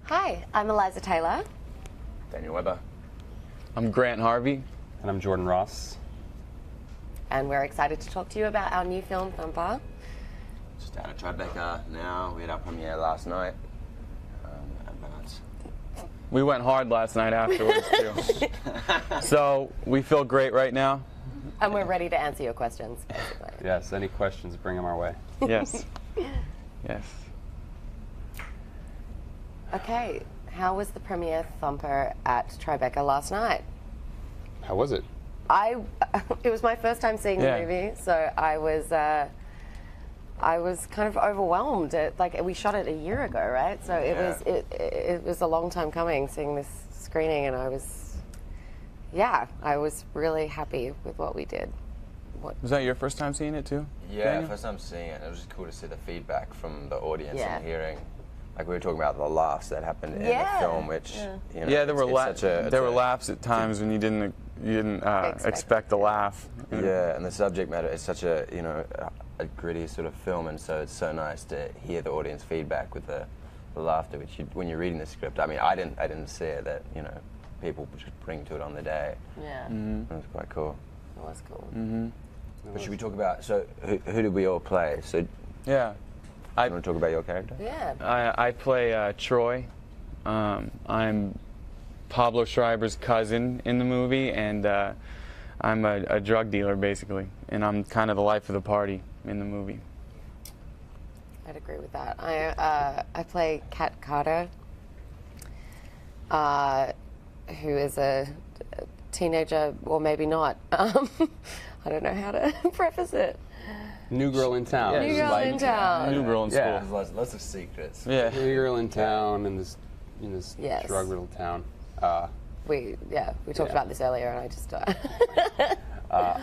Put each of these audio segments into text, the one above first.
Hi, I'm Eliza Taylor. Daniel Webber. I'm Grant Harvey. And I'm Jordan Ross. And we're excited to talk to you about our new film, Thumper. Just out of Tribeca now. We had our premiere last night. We went hard last night afterwards, too. So we feel great right now. And we're ready to answer your questions, basically. Yes, any questions, bring them our way. Yes. Yes. Okay, how was the premiere Thumper at Tribeca last night? How was it? It was my first time seeing the movie, so I was kind of overwhelmed. We shot it a year ago, right? So it was a long time coming seeing this screening, and I was really happy with what we did. Was that your first time seeing it too? Yeah, Daniel? first time seeing it. It was just cool to see the feedback from the audience Yeah. and hearing. Like we were talking about the laughs that happened in the film, which you know, Yeah, there were there were laughs at times when you didn't expect a laugh. Yeah, and the subject matter is such a a gritty sort of film, and so it's so nice to hear the audience feedback with the laughter, which when you're reading the script. I mean, I didn't see it that people just bring to it on the day. Yeah, It was quite cool. it was cool. But should we talk about who did we all play? So you Yeah. want to talk about your character? Yeah. I play Troy. I'm Pablo Schreiber's cousin in the movie, and I'm a drug dealer, basically. And I'm kind of the life of the party in the movie. I'd agree with that. I play Kat Carter, who is a teenager, or maybe not. I don't know how to preface it. New girl in town. New girl in town. New girl in school. Yeah. There's lots of secrets. Yeah. New girl in town in this Yes. drug-riddled town. We talked about this earlier, and I just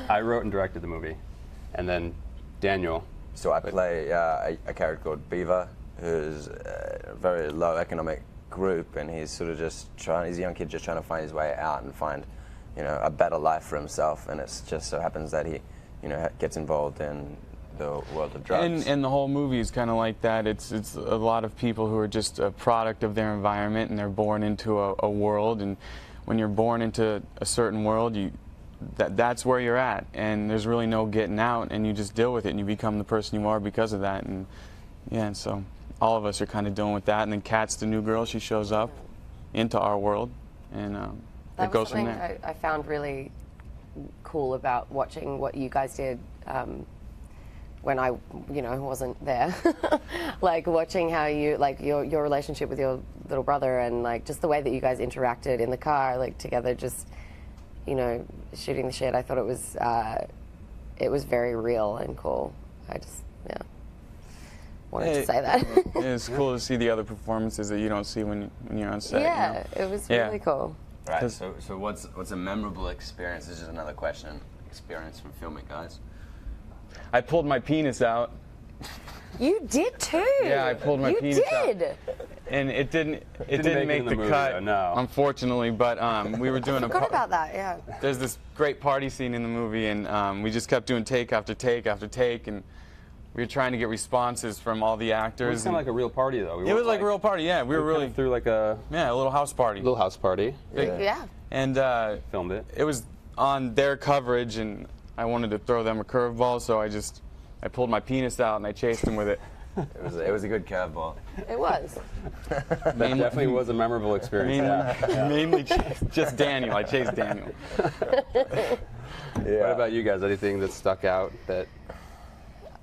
I wrote and directed the movie, and then Daniel. So I play a character called Beaver, who's a very low economic group, and he's sort of he's a young kid just trying to find his way out and find, a better life for himself. And it's just so happens that he, gets involved in the world of drugs. And the whole movie is kind of like that. It's a lot of people who are just a product of their environment, and they're born into a world. And when you're born into a certain world, that's where you're at, and there's really no getting out, and you just deal with it, and you become the person you are because of that. And and so all of us are kind of dealing with that. And then Kat's the new girl; she shows up into our world, and that it goes was from something there. I found really cool about watching what you guys did when I, wasn't there. Like watching how you, your relationship with your little brother, and just the way that you guys interacted in the car, together, just shooting the shit. I thought it was very real and cool. I just wanted to say that. It's cool to see the other performances that you don't see when you're on set. Yeah, it was really cool. Right. So what's a memorable experience? This is another question. Experience from filming, guys. I pulled my penis out. You did too. Yeah, I pulled my penis out. You did. And it didn't Didn't make in the movie, cut, though, no. unfortunately. But we were doing Forgot about that. Yeah. There's this great party scene in the movie, and we just kept doing take after take after take, and we were trying to get responses from all the It actors. was kind of like a real party, though. It was like a real party. Yeah, we were really through like a a little house party. little house party. Yeah. And Filmed it. it was on their coverage, and I wanted to throw them a curveball, so I pulled my penis out and I chased them with it. It was a good curveball. It was. That definitely was a memorable experience. Mainly just Daniel. I chased Daniel. What about you guys? Anything that stuck out that?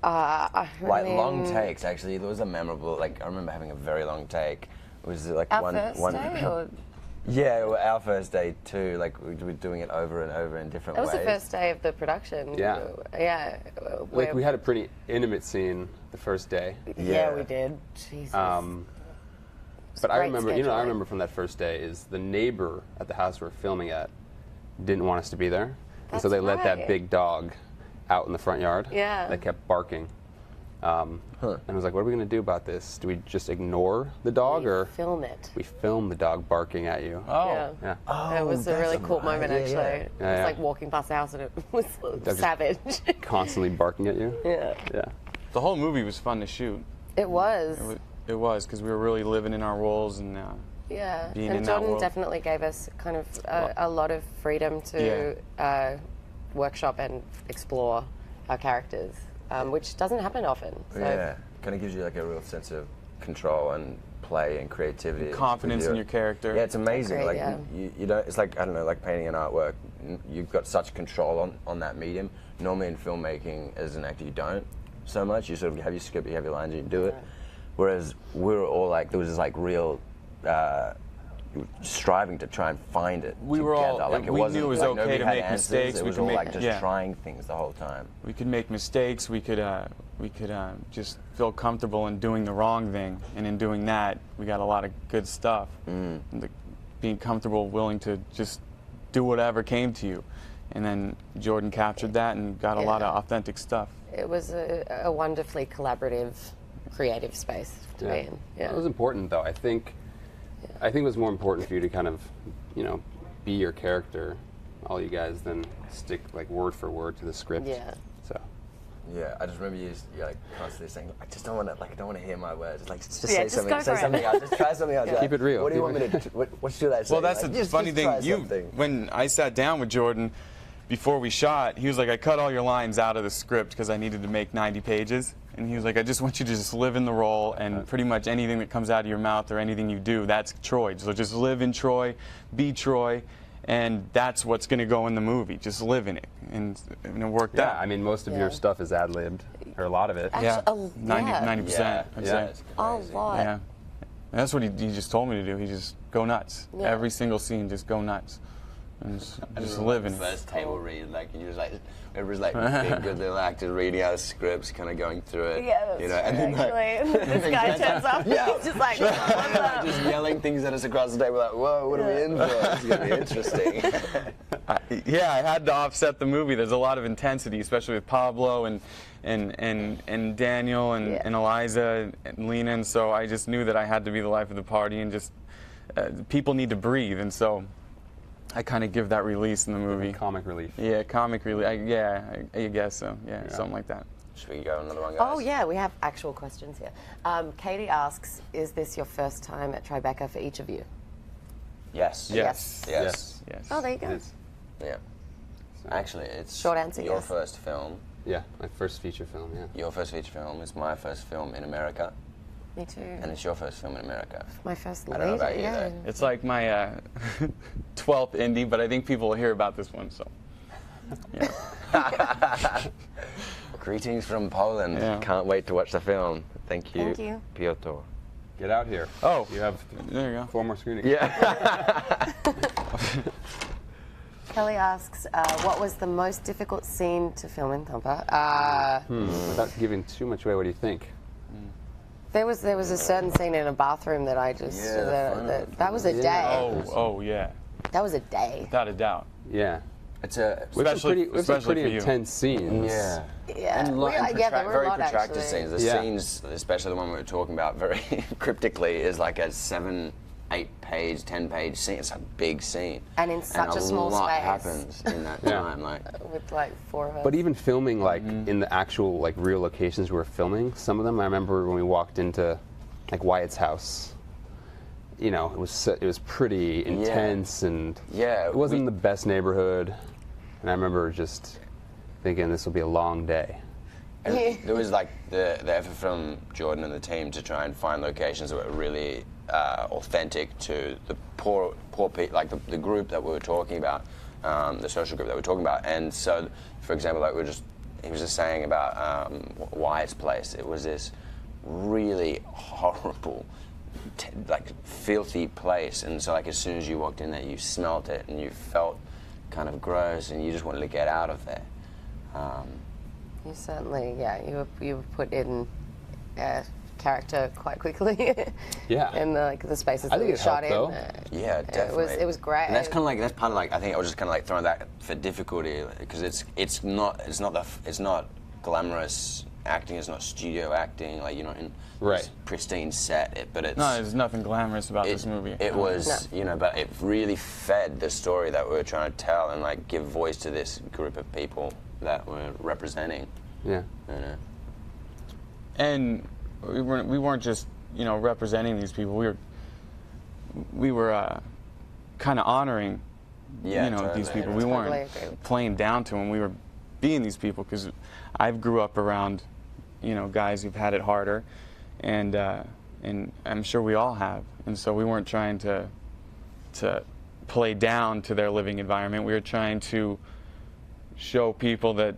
Long takes, actually. There was a memorable, I remember having a very long take. It was Our first day, or Yeah, our first day too. We were doing it over and over in different that ways. was the first day of the production. Yeah. Yeah. We had a pretty intimate scene the first day. Yeah, we did. Jesus. But I great remember, I scheduling. remember from that first day is the neighbor at the house we were filming at didn't want us to be there, and so That's they let that right. big dog out in the front yard. Yeah. They kept barking. And I was like, what are we going to do about this? Do we just ignore the dog, or film it. we film the dog barking at you? Oh. Yeah. It was a really cool moment, actually. It was Yeah. like walking past the house, and it was just- savage. Constantly barking at you. Yeah. Yeah. The whole movie was fun to shoot. It was. It was, because we were really living in our roles and Yeah, being and in that Jordan world. definitely gave us kind of a lot of freedom to workshop and explore our characters, which doesn't happen often. So. Yeah, kind of gives you like a real sense of control and play and creativity. Confidence with in your character. Yeah, it's amazing. Great, like yeah. you don't. It's like, I don't know, like painting an artwork. You've got such control on that medium. Normally in filmmaking, as an actor, you don't so much. You sort of have your script, you have your lines, and you do it. Whereas we were all like, there was this like real striving to try and find it. We were all- together. Like it we wasn't knew it was like okay nobody to had make answers. mistakes, It we was could all make- like just yeah. trying things the whole time. We could make mistakes. We could just feel comfortable in doing the wrong thing, and in doing that, we got a lot of good stuff. And being comfortable, willing to just do whatever came to you, and then Jordan captured that and got a lot of authentic stuff. It was a wonderfully collaborative, creative space to be in. Yeah. That was important, though. I think it was more important for you to kind of, be your character, all you guys, than stick like word for word to the script. Yeah. So. Yeah, I just remember you like constantly saying, I just don't want to, like, I don't want to hear my words. Like, just Yeah, say just something, go say for it. something else. Just try something else. Like, Keep it real. What do you Keep want me to? What should I say? Well, that's like, the just funny thing. try something. When I sat down with Jordan before we shot, he was like, I cut all your lines out of the script because I needed to make 90 pages. And he was like, I just want you to just live in the role, and pretty much anything that comes out of your mouth or anything you do, that's Troy. So just live in Troy, be Troy, and that's what's going to go in the movie. Just live in it. And it worked Yeah, out. I mean, most of Yeah. your stuff is ad-libbed, or a lot of it. yeah, Actually, 90%. Yeah, I'd yeah, say. it's A crazy. lot. Yeah. And that's what he just told me to do. He just go nuts. Yeah. Every single scene, just go nuts. And just live in it. First table read, like you just like everybody's like big good little actors reading out scripts, kind of going through it. Yeah, that's and then like, actually. This guy turns up. Yeah. He's just like, what's up? just yelling things at us across the table, like, whoa, what are we in for? This is gonna be interesting. Yeah, I had to offset the movie. There's a lot of intensity, especially with Pablo and Daniel and, Yeah. and Eliza and Lena, and so I just knew that I had to be the life of the party, and just people need to breathe, and so I kind of give that release in the movie. Comic relief. Yeah, comic relief. I guess so. Yeah, something like that. Should we go another one, guys? Oh, yeah, we have actual questions here. Katie asks, is this your first time at Tribeca for each of you? Yes. Yes. Yes. Yes. Oh, there you go. It is. Yeah. Actually, it's Short answer, your yes. first film. Yeah, my first feature film, yeah. Your first feature film. It's my first film in America, Me too. and it's your first film in America. My first I don't know lead, about you, yeah. though. It's like my 12th indie, but I think people will hear about this one, so. Yeah. Greetings from Poland. Yeah. Can't wait to watch the film. Thank you, Thank you. Piotr. Get out here. Oh. You have There you go. 4 more screenings. Yeah. Kelly asks, what was the most difficult scene to film in Thumper? Without giving too much away, what do you think? There was a certain scene in a bathroom that I just Yeah, the final- that was a day. Oh, yeah. That was a day. Without a doubt. Yeah. It's a We have some Especially- pretty, we have some especially pretty for you. intense scenes. yeah. Yeah, And, yeah, there were a very lot, protracted actually. scenes. The Yeah. scenes, especially the one we were talking about, very cryptically, is like a 7, 8-page, 10-page scene. It's a big scene, And in such a small lot space. happens in that Yeah. time. Like, With like 4 of us. But even filming, like, in the actual, like, real locations we were filming, some of them, I remember when we walked into, like, Wyatt's house, it was pretty intense, and Yeah, it wasn't the best neighborhood, and I remember just thinking this will be a long day. and there was like the effort from Jordan and the team to try and find locations that were really authentic to the poor people, like the group that we were talking about, the social group that we were talking about. And so, for example, like he was just saying about Wyatt's place. It was this really horrible, like filthy place, and so like as soon as you walked in there, you smelt it and you felt kind of gross, and you just wanted to get out of there. You certainly, you were put in character quite quickly. Yeah. In the spaces I that think we it shot helped, in. though. Yeah, definitely. It was great. And that's kind of like part of like I think I was just kind of like throwing that for difficulty because it's not glamorous acting. It's not studio acting. Like you're not in Right. this pristine set. But it's No, there's nothing glamorous about this movie. It was but it really fed the story that we were trying to tell and like give voice to this group of people that we're representing. Yeah. You know? And we weren't just you know, representing these people, we were kind of honoring, Yeah, you know, totally. these people. We Totally weren't agree with playing down to them. We were being these people, because I grew up around, you know, guys who've had it harder, and I'm sure we all have. And so we weren't trying to play down to their living environment. We were trying to show people that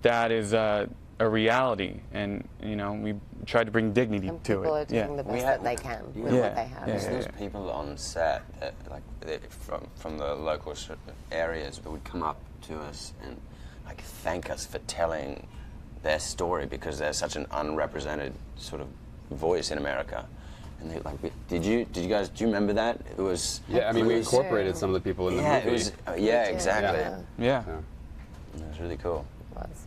that is a reality, and you know, we tried to bring dignity And to people it. are doing the best that they can with Yeah. what they have. Yeah. There's people on set that, like, from the local areas that would come up to us and like thank us for telling their story, because they're such an unrepresented sort of voice in America. And they like, do you remember that? It was Yeah, I mean, we it was- incorporated some of the people in the yeah, movie. it was yeah, exactly. Yeah. Yeah. It was really cool. Was.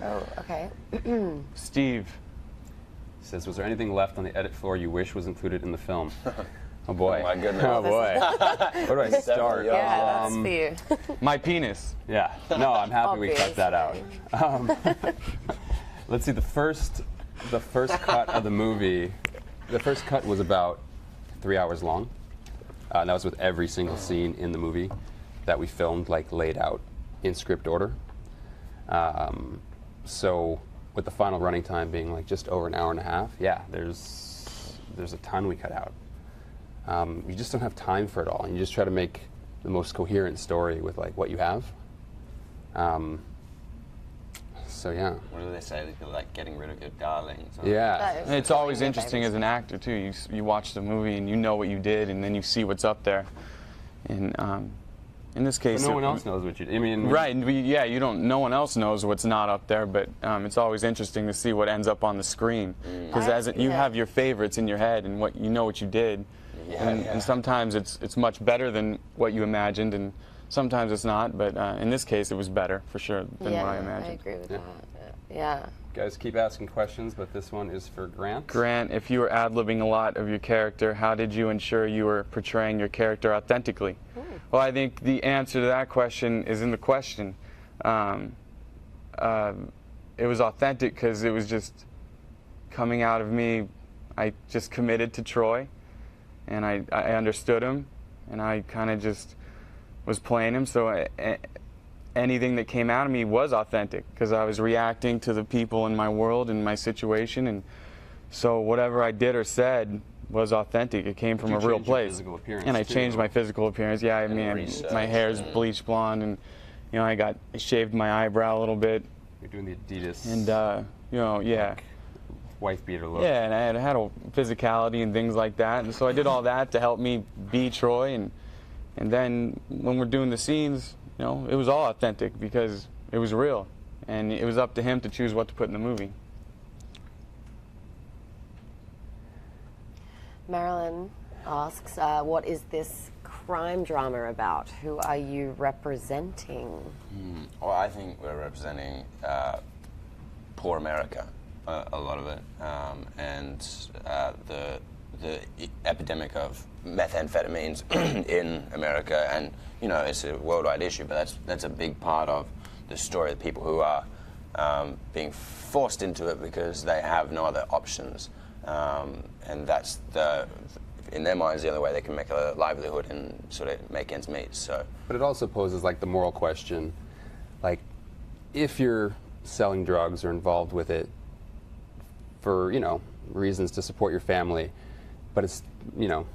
Oh, okay. Steve. Says, was there anything left on the edit floor you wish was included in the film? Oh boy. Oh my goodness. Oh boy. Where do I start? Yeah, that's for you. My penis. Yeah. No, I'm happy we cut that out. Obviously. Let's see. The first cut of the movie. The first cut was about 3 hours long. And that was with every single scene in the movie that we filmed, like, laid out in script order. So with the final running time being like just over an hour and a half, yeah, there's a ton we cut out. You just don't have time for it all, and you just try to make the most coherent story with like what you have. So yeah. What do they say? They feel like getting rid of your darlings. or- Yeah. That is And it's probably always your interesting favorite. as an actor too. You watch the movie and you know what you did, and then you see what's up there. And in this case, But no one else knows what you did. I mean, Right, and yeah, you don't. No one else knows what's not up there, but it's always interesting to see what ends up on the screen, because you Yeah. have your favorites in your head and what you know what you did, and sometimes it's much better than what you imagined, and sometimes it's not. But in this case, it was better for sure than Yeah, what I I imagined. agree with that. Yeah. Guys, keep asking questions, but this one is for Grant. Grant, if you were ad-libbing a lot of your character, how did you ensure you were portraying your character authentically? Well, I think the answer to that question is in the question. It was authentic because it was just coming out of me. I just committed to Troy, and I understood him, and I kind of just was playing him. So anything that came out of me was authentic because I was reacting to the people in my world and my situation, and so whatever I did or said was authentic. It came from you a real changed your place. physical appearance, And I too. changed my physical appearance. Yeah, I mean, research my hair's and- bleached blonde, and you know, I shaved my eyebrow a little bit, You're doing the Adidas and you know, yeah. wife beater look. Yeah, and I had a physicality and things like that, and so I did all that to help me be Troy, and then when we're doing the scenes, you know, it was all authentic because it was real, and it was up to him to choose what to put in the movie. Marilyn asks, what is this crime drama about? Who are you representing? Well, I think we're representing poor America, a lot of it, and the epidemic of methamphetamines in America, and you know, it's a worldwide issue, but that's a big part of the story of people who are being forced into it because they have no other options, and that's in their minds the only way they can make a livelihood and sort of make ends meet. So. But it also poses like the moral question, like if you're selling drugs or involved with it for, you know, reasons to support your family, but it's, you know,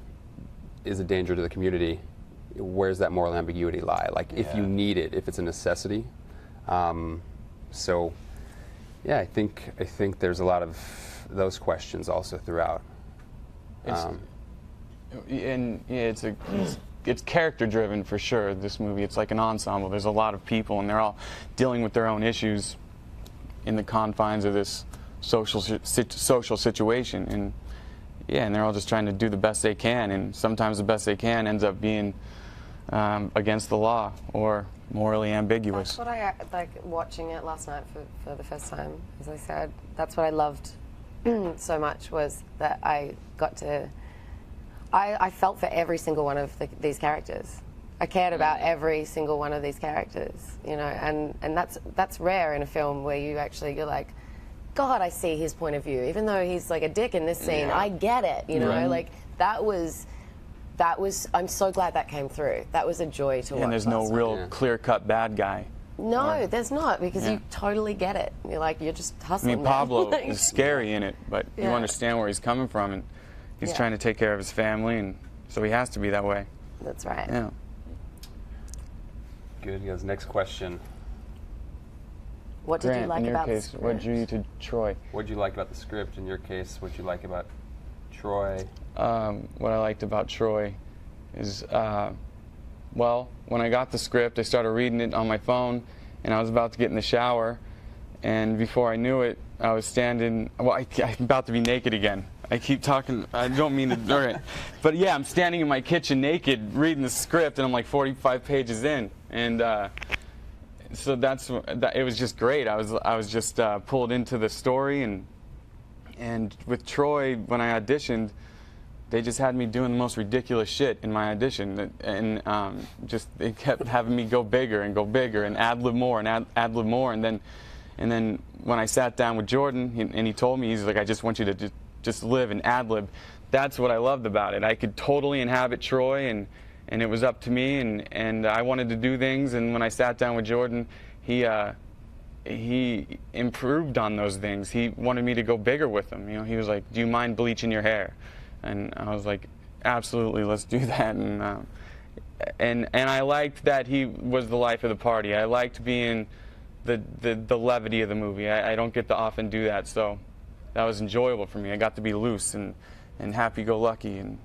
is a danger to the community, where's that moral ambiguity lie? Like if you need it, if it's a necessity. So yeah, I think there's a lot of those questions also throughout. And yeah, it's character driven for sure. This movie, it's like an ensemble. There's a lot of people, and they're all dealing with their own issues in the confines of this social situation, and yeah, and they're all just trying to do the best they can, and sometimes the best they can ends up being against the law or morally ambiguous. That's what I like watching it last night for the first time. As I said, that's what I loved so much, was that I got to. I felt for every single one of these characters. I cared about every single one of these characters, you know, and that's rare in a film where you're like, God, I see his point of view. Even though he's like a dick in this scene, Yeah. I get it. You know, Right. like that was. I'm so glad that came through. That was a joy to watch. And there's no last night. real Yeah. clear-cut bad guy. No, there's not, because Yeah. you totally get it. You're just I hustling. mean, man. Pablo Like, is scary in it, but you Yeah. understand where he's coming from, and he's Yeah. trying to take care of his family, and so he has to be that way. That's right. Yeah. Good. He goes, next question. What did you Grant, like in your about case, the what script? drew you to Troy? What did you like about the script? In your case, what did you like about Troy? What I liked about Troy is, well, when I got the script, I started reading it on my phone, and I was about to get in the shower, and before I knew it, I was standing, well, I'm about to be naked again. I keep talking, I don't mean to, all right. But yeah, I'm standing in my kitchen naked, reading the script, and I'm like 45 pages in, and so it was just great. I was just pulled into the story, and with Troy, when I auditioned, they just had me doing the most ridiculous shit in my audition, and just they kept having me go bigger and ad lib more and ad lib more, and then when I sat down with Jordan and he told me, he's like, I just want you to just live and ad lib. That's what I loved about it. I could totally inhabit Troy, and it was up to me, and I wanted to do things. And when I sat down with Jordan, he improved on those things. He wanted me to go bigger with him. You know, he was like, "Do you mind bleaching your hair?" And I was like, "Absolutely, let's do that." And I liked that he was the life of the party. I liked being the levity of the movie. I don't get to often do that, so that was enjoyable for me. I got to be loose and happy-go-lucky, and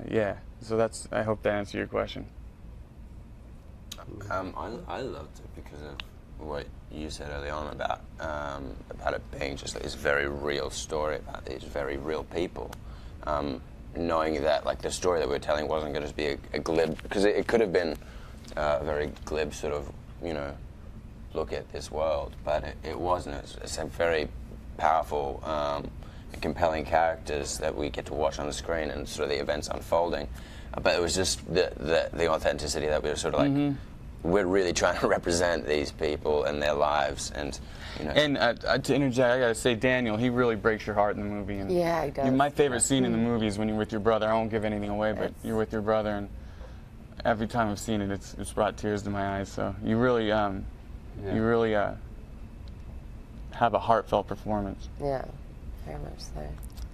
yeah. So I hope that answered your question. I loved it because of what you said early on about it being just this very real story about these very real people. Knowing that like the story that we were telling wasn't going to be a glib, because it could have been a very glib sort of, you know, look at this world, but it wasn't. It's a very powerful and compelling characters that we get to watch on the screen and sort of the events unfolding. But it was just the authenticity that we were sort of like, we're really trying to represent these people and their lives, and you know. And to interject, I gotta say, Daniel, he really breaks your heart in the movie. And Yeah, he does. My favorite scene in the movie is when you're with your brother. I won't give anything away, but It's- you're with your brother, and every time I've seen it, it's brought tears to my eyes. So you really, have a heartfelt performance, Yeah, very much so.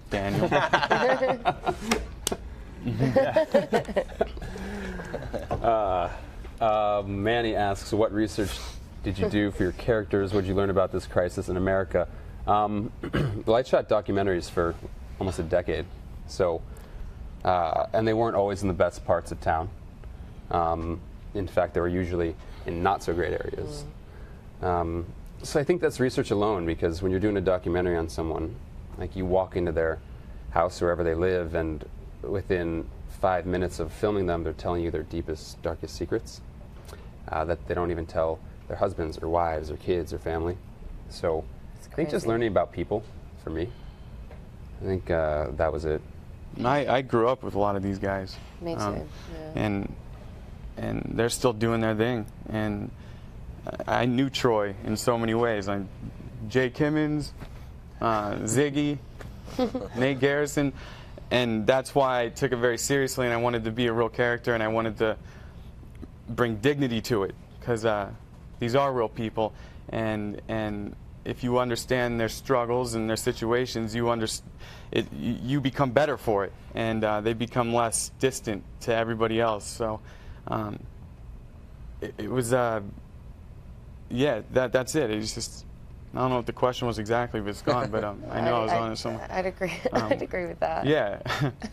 Daniel. Manny asks, what research did you do for your characters? What did you learn about this crisis in America? Well, I shot documentaries for almost a decade, so and they weren't always in the best parts of town. In fact, they were usually in not so great areas. So I think that's research alone, because when you're doing a documentary on someone, like you walk into their house, wherever they live, and within 5 minutes of filming them, they're telling you their deepest, darkest secrets that they don't even tell their husbands or wives or kids or family. So I think just crazy. learning about people, for me, I think that was it. I grew up with a lot of these guys. Me too. Yeah. And they're still doing their thing. And I knew Troy in so many ways. Jay Kimmons, Ziggy, Nate Garrison, and that's why I took it very seriously, and I wanted to be a real character, and I wanted to bring dignity to it, because these are real people, and if you understand their struggles and their situations, you become better for it, and they become less distant to everybody else. So it was yeah, that's it. It's just, I don't know what the question was exactly, but it's gone. But I know I was on it somewhere. I'd agree. I'd agree with that. Yeah.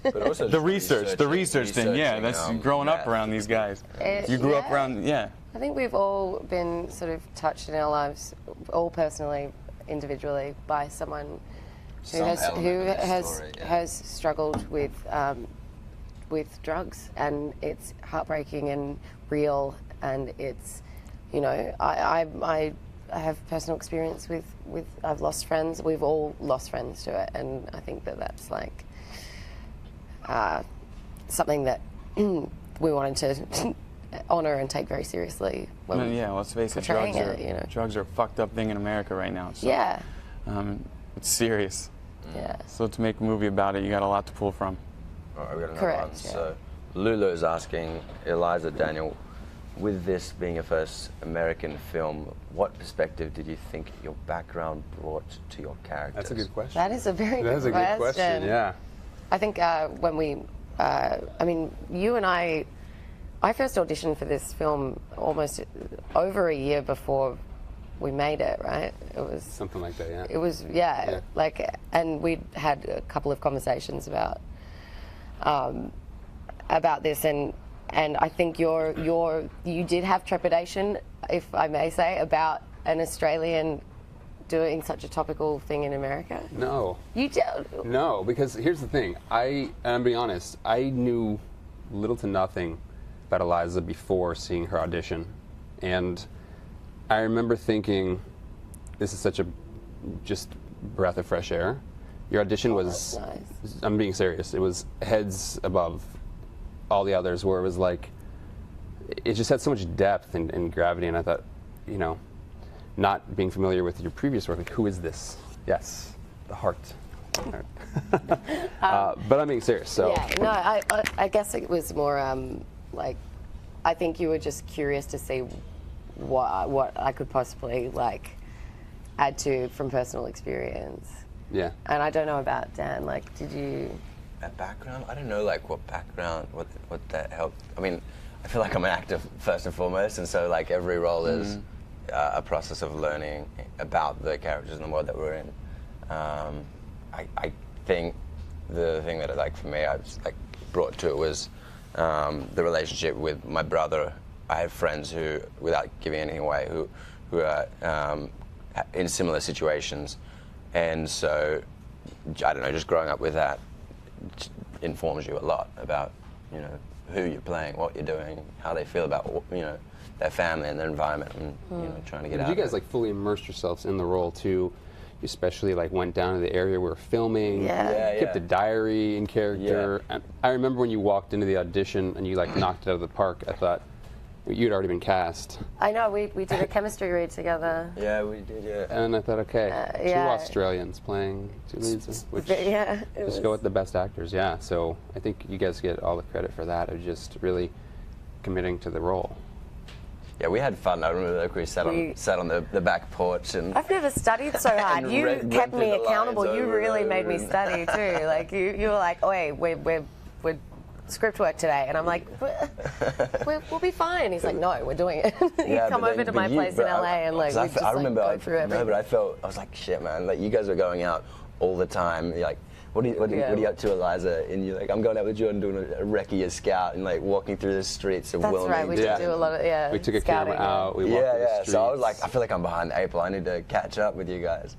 But also the just research thing. Yeah, researching, that's growing up yeah. around these guys. You grew up Yeah. around, yeah. I think we've all been sort of touched in our lives, all personally, individually, by someone who Some element of the story, yeah. has struggled with drugs, and it's heartbreaking and real, and it's, you know, I have personal experience with I've lost friends. We've all lost friends to it, and I think that's like something that we wanted to honor and take very seriously. When Yeah, let's face it, portraying drugs are it, you know. drugs are a fucked up thing in America right now. So, Yeah. it's serious. Yeah. So to make a movie about it, you got a lot to pull from. All right, we got another Correct, one. yeah. So Lulu's asking Eliza, Daniel, with this being your first American film, what perspective did you think your background brought to your characters? That's a good question. That is a very That good is a good question. Yeah. I think when we, I mean, you and I first auditioned for this film almost over a year before we made it, right? It was Something like that. Yeah. It was, yeah, like, and we'd had a couple of conversations about this, and I think you did have trepidation, if I may say, about an Australian doing such a topical thing in America. No. You did. No, because here's the thing. I'm being honest. I knew little to nothing about Eliza before seeing her audition, and I remember thinking, "This is such a just breath of fresh air." Your audition was. Nice. I'm being serious. It was heads above all the others, where it was like, it just had so much depth and gravity, and I thought, you know, not being familiar with your previous work, like, who is this? Yes, the heart. But I'm being serious. So Yeah, no, I guess it was more like, I think you were just curious to see what I could possibly like add to from personal experience. yeah. And I don't know about Dan. Like, did you? A background? I don't know, like, what background, what that helped. I mean, I feel like I'm an actor first and foremost, and so, like, every role is a process of learning about the characters and the world that we're in. I think the thing that, like, for me, I was, like, brought to it was the relationship with my brother. I have friends who, without giving anything away, who are in similar situations, and so, I don't know, just growing up with that informs you a lot about, you know, who you're playing, what you're doing, how they feel about, you know, their family and their environment, and you know, trying to get Did out. you guys of it. like fully immersed yourselves in the role too? You especially like went down to the area we were filming. Yeah. Kept a diary in character. Yeah. And I remember when you walked into the audition and you like knocked it out of the park. I thought you'd already been cast, I know we did a chemistry read together. Yeah, we did. Yeah. and I thought, okay, two yeah. Australians playing two leads, which Yeah, it just was, go with the best actors. Yeah. So I think you guys get all the credit for that of just really committing to the role. Yeah, we had fun. I remember like, we sat on the back porch and. I've never studied so hard. And You went kept through me the lines accountable. You over and really made over me and- study too. Like you were like, "Oh, hey, we're script work today," and I'm like, "We'll be fine." He's like, "No, we're doing it." You Yeah, come but over then- to but my you- place in but LA and like 'cause we just I remember, like, go through everything. No, but I was like, shit, man. Like, you guys were going out all the time. You're like, what are you up to, Eliza? And you're like, I'm going out with Jordan doing a recce, a scout, and like walking through the streets of That's Wilmington. right. We did do a lot of We took a scouting, camera out. We walked Yeah, through the yeah. streets. So I was like, I feel like I'm behind the 8 ball. I need to catch up with you guys.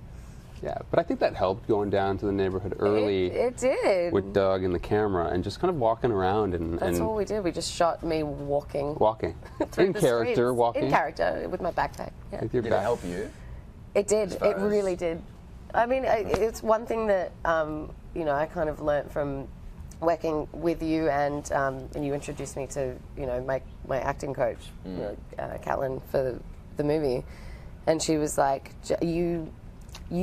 Yeah, but I think that helped going down to the neighborhood early It did. with Doug and the camera and just kind of walking around and That's all we did. We just shot me walking. walking through in the character, streets. walking In character with my backpack. Yeah. with your Did back. it help you? It did. As far It as- really did. I mean, it's one thing that you know I kind of learnt from working with you, and you introduced me to my acting coach, Caitlin, for the movie, and she was like, "You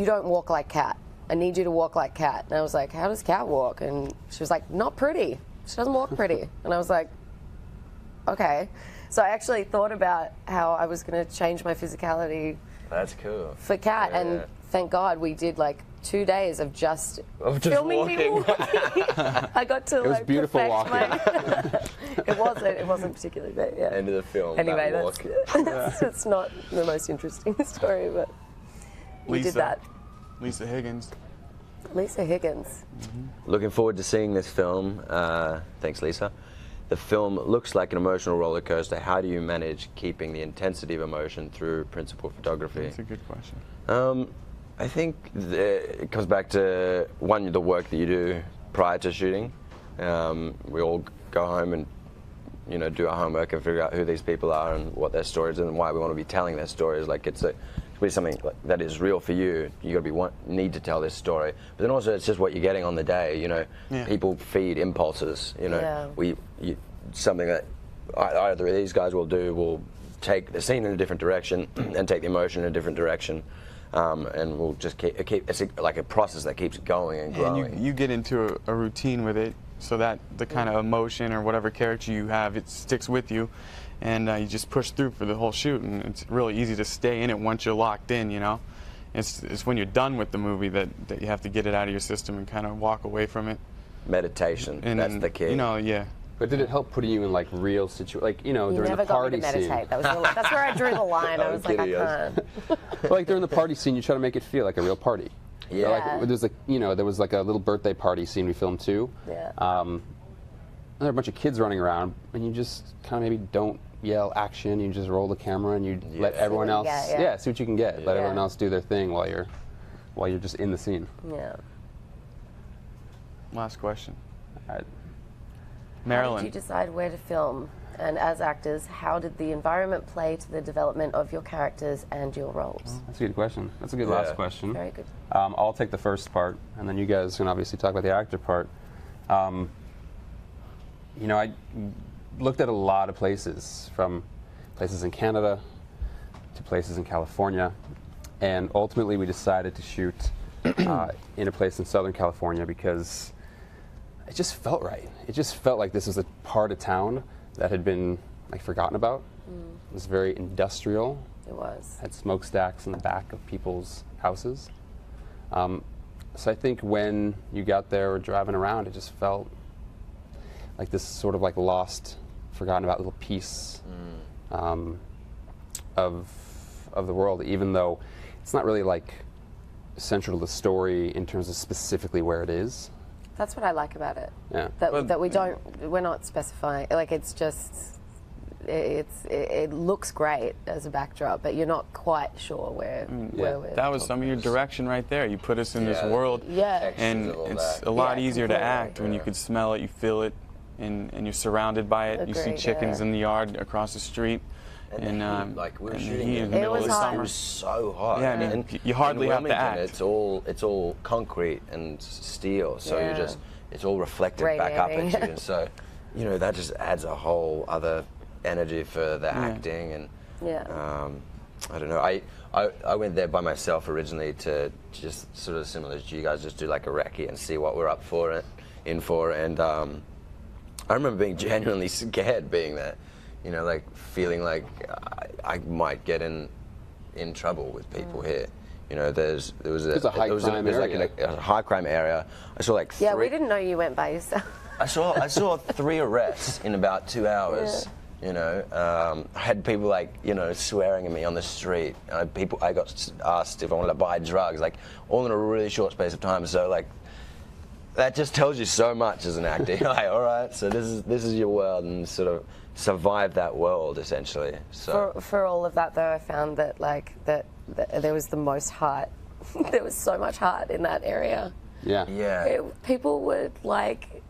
don't walk like Kat. I need you to walk like Kat." And I was like, "How does Kat walk?" And she was like, "Not pretty. She doesn't walk pretty." And I was like, "Okay." So I actually thought about how I was going to change my physicality That's cool. for Kat, Yeah, and yeah. thank God we did like 2 days of just filming me walking. walking. I got to It was like beautiful perfect walking. it wasn't particularly bad. Yeah. End of the film. Anyway, that walk. that's not the most interesting story, but we did that. Lisa Higgins. Lisa Higgins. Looking forward to seeing this film. Thanks, Lisa. The film looks like an emotional roller coaster. How do you manage keeping the intensity of emotion through principal photography? That's a good question. I think it comes back to, one, the work that you do prior to shooting. We all go home and do our homework and figure out who these people are and what their stories are and why we want to be telling their stories. Like it's be something that is real for you. You got to need to tell this story. But then also it's just what you're getting on the day. Yeah. People feed impulses. Yeah. Something that either of these guys will do will take the scene in a different direction and take the emotion in a different direction. and we'll just keep it's like a process that keeps going and growing. And you get into a routine with it, so that the kind of emotion or whatever character you have, it sticks with you, and you just push through for the whole shoot, and it's really easy to stay in it once you're locked in, you know. It's when you're done with the movie that you have to get it out of your system and kind of walk away from it. Meditation, And that's the key. You know, yeah. But did it help putting you in like real situations, like You during never the party got me to scene? meditate. That's where I drew the line. I was like, I kidding us. can't. Like during the party scene, you try to make it feel like a real party. Yeah. Like there's like there was like a little birthday party scene we filmed too. Yeah. And there are a bunch of kids running around, and you just kind of maybe don't yell action. You just roll the camera and you let everyone See what else, you get, yeah. see what you can get. Let Yeah. everyone else do their thing while you're just in the scene. Yeah. Last question. All right. How Marilyn. did you decide where to film? And as actors, how did the environment play to the development of your characters and your roles? That's a good question. That's a good Yeah. last question. Very good. I'll take the first part, and then you guys can obviously talk about the actor part. I looked at a lot of places, from places in Canada to places in California, and ultimately we decided to shoot in a place in Southern California because it just felt right. It just felt like this was a part of town that had been like forgotten about. It was very industrial. It was. Had smokestacks in the back of people's houses. So I think when you got there or driving around, it just felt like this sort of like lost, forgotten about little piece of the world, even though it's not really like central to the story in terms of specifically where it is. That's what I like about it. Yeah. That we're not specifying. Like it's just, it looks great as a backdrop, but you're not quite sure where we're. That was some of your direction right there. You put us in this world, Yeah. and Textures and all it's that. a lot Yeah, easier to completely. act when you could smell it, you feel it, and you're surrounded by it. You see Agreed, chickens yeah. in the yard across the street, And the heat, like we were and the shooting heat in in the the middle was of the hot. It summer. was so hot. Yeah, I mean, and you hardly in have to Wilmington, act. It's all concrete and steel, so Yeah. it's all reflected back up at Radiating. you, and so that just adds a whole other energy for the acting. And Yeah. I don't know. I went there by myself originally to just sort of similar to you guys, just do like a recce and see what we're up for it, in for, and I remember being genuinely scared being there. Like feeling like I might get in trouble with people here. There was It's a high crime there's area. like a high crime area. I saw like Yeah, three, we didn't know you went by yourself. I saw 3 arrests in about 2 hours. I had people like swearing at me on the street. I got asked if I wanted to buy drugs, like all in a really short space of time. So like that just tells you so much as an actor. You're like, all right, so this is your world, and sort of survive that world essentially. So For all of that, though, I found that that there was the most heart. There was so much heart in that area. Yeah. yeah. People would like.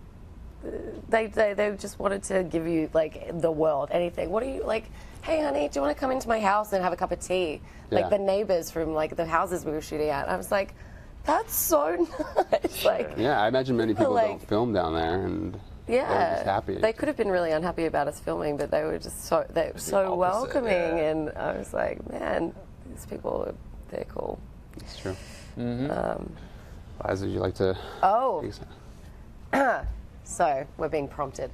They just wanted to give you like the world, anything. What are you like? Hey, honey, do you want to come into my house and have a cup of tea? Like Yeah. the neighbors from like the houses we were shooting at. I was like, that's so nice. Like, Yeah, I imagine many people Like- don't film down there, and yeah, they're just happy. They could have been really unhappy about us filming, but they were just so opposite, welcoming, yeah. and I was like, man, these people, they're cool. It's true. Liza, would you like to? Oh, so we're being prompted.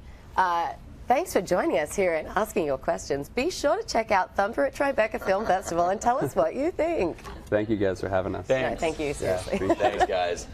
Thanks for joining us here and asking your questions. Be sure to check out Thumper at Tribeca Film Festival and tell us what you think. Thank you guys for having us. Thanks. No, thank you, seriously. Thanks, guys.